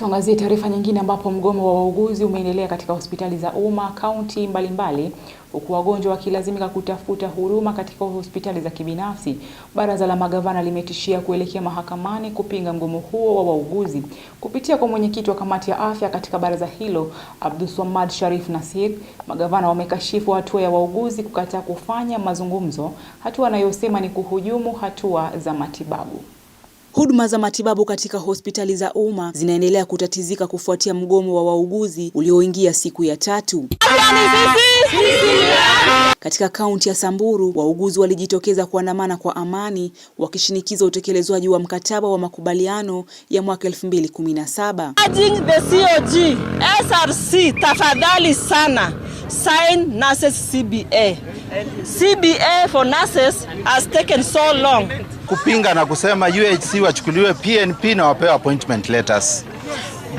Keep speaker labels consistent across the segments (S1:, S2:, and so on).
S1: Tuangazie taarifa nyingine ambapo mgomo wa wauguzi umeendelea katika hospitali za umma kaunti mbalimbali, huku wagonjwa wakilazimika kutafuta huduma katika hospitali za kibinafsi. Baraza la magavana limetishia kuelekea mahakamani kupinga mgomo huo wa wauguzi. Kupitia kwa mwenyekiti wa kamati ya afya katika baraza hilo, Abdulswamad Sharif Nassir, magavana wamekashifu hatua ya wauguzi kukataa kufanya mazungumzo, hatua anayosema ni kuhujumu hatua za matibabu. Huduma za matibabu katika hospitali za umma zinaendelea kutatizika kufuatia mgomo wa wauguzi ulioingia siku ya 3. Katika kaunti ya Samburu, wauguzi walijitokeza kuandamana kwa amani wakishinikiza utekelezwaji wa mkataba wa makubaliano ya mwaka 2017.
S2: The COG, SRC, tafadhali sana, sign nurses CBA. CBA for nurses has taken so long.
S3: Kupinga na kusema UHC wachukuliwe PNP na wapewe appointment letters.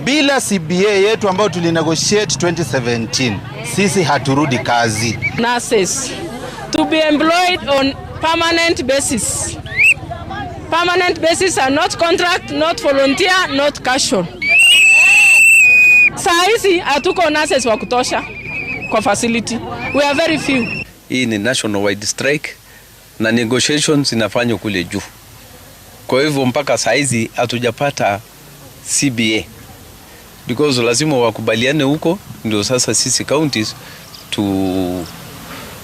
S3: Bila CBA yetu ambayo tulinegotiate 2017, sisi haturudi kazi.
S2: Nurses to be employed on permanent basis. Permanent basis are not contract, not volunteer, not casual. Saa hizi hatuko nurses wa kutosha kwa facility. We are very few.
S4: Hii ni national wide strike na negotiations inafanywa kule juu. Kwa hivyo mpaka saa hizi hatujapata CBA. Because lazima wakubaliane huko ndio sasa sisi counties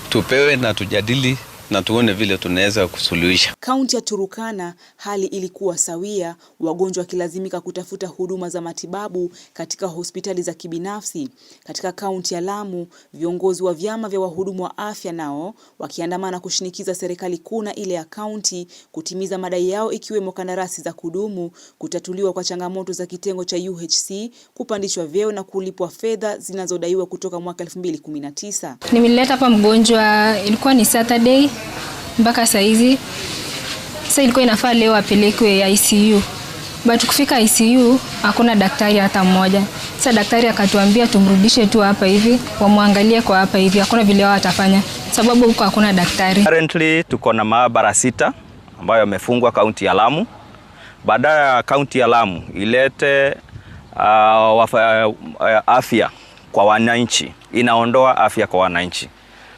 S4: tupewe na tujadili na tuone vile tunaweza kusuluhisha.
S1: Kaunti ya Turkana hali ilikuwa sawia, wagonjwa wakilazimika kutafuta huduma za matibabu katika hospitali za kibinafsi. Katika kaunti ya Lamu, viongozi wa vyama vya wahudumu wa afya nao wakiandamana kushinikiza serikali kuu na ile ya kaunti kutimiza madai yao, ikiwemo kandarasi za kudumu, kutatuliwa kwa changamoto za kitengo cha UHC, kupandishwa vyeo na kulipwa fedha zinazodaiwa kutoka mwaka 2019.
S5: Nimeleta hapa mgonjwa, ilikuwa ni Saturday mpaka saa hizi. Sasa ilikuwa inafaa leo apelekwe ICU. But kufika ICU hakuna daktari hata mmoja. Sasa daktari akatuambia tumrudishe tu hapa hivi, wamwangalie kwa hapa hivi. Hakuna vile wao watafanya sababu huko hakuna daktari.
S6: Currently tuko na maabara 6 ambayo yamefungwa kaunti ya Lamu. Baada ya kaunti ya Lamu ilete afya kwa wananchi, inaondoa afya kwa wananchi.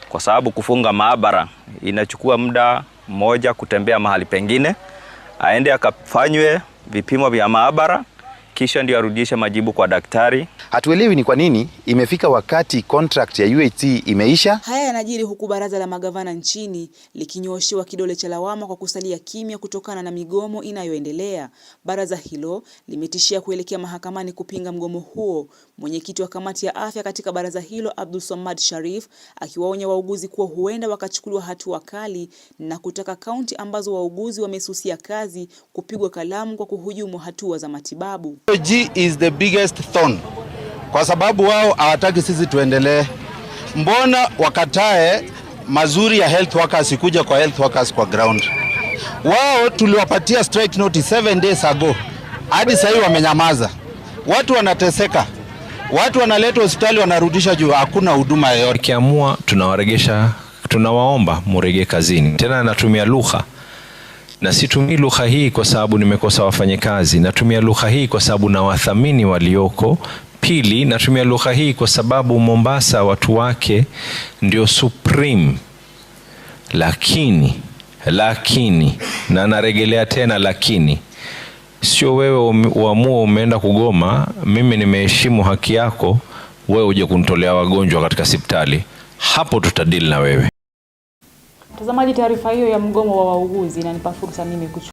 S6: Kwa sababu kufunga maabara inachukua muda mmoja kutembea mahali pengine, aende akafanywe vipimo vya maabara kisha ndio arudishe majibu kwa daktari.
S3: Hatuelewi ni kwa nini imefika wakati contract ya UHC imeisha.
S1: Haya yanajiri huku baraza la magavana nchini likinyoshewa kidole cha lawama kwa kusalia kimya kutokana na migomo inayoendelea. Baraza hilo limetishia kuelekea mahakamani kupinga mgomo huo. Mwenyekiti wa kamati ya afya katika baraza hilo, Abdulswamad Sharif, akiwaonya wauguzi kuwa huenda wakachukuliwa hatua kali na kutaka kaunti ambazo wauguzi wamesusia kazi kupigwa kalamu kwa kuhujumu hatua za matibabu.
S3: G is the biggest thorn. Kwa sababu wao hawataki sisi tuendelee. Mbona wakatae mazuri ya health workers ikuja kwa health workers kwa ground? Wao tuliwapatia strike notice 7 days ago. Hadi sasa wamenyamaza. Watu wanateseka. Watu wanaletwa hospitali wanarudisha juu hakuna huduma yoyote.
S7: Kiamua tunawaregesha, tunawaomba murejee kazini. Tena natumia lugha. Na situmii lugha hii kwa sababu nimekosa wafanyakazi. Natumia lugha hii kwa sababu na wathamini walioko. Pili, natumia lugha hii kwa sababu Mombasa watu wake ndio supreme. Lakini na narejelea tena lakini sio wewe uamue umeenda kugoma, mimi nimeheshimu haki yako, wewe uje kunitolea wagonjwa katika hospitali. Hapo tutadili na wewe.
S1: Mtazamaji, taarifa hiyo ya mgomo wa wauguzi inanipa fursa mimi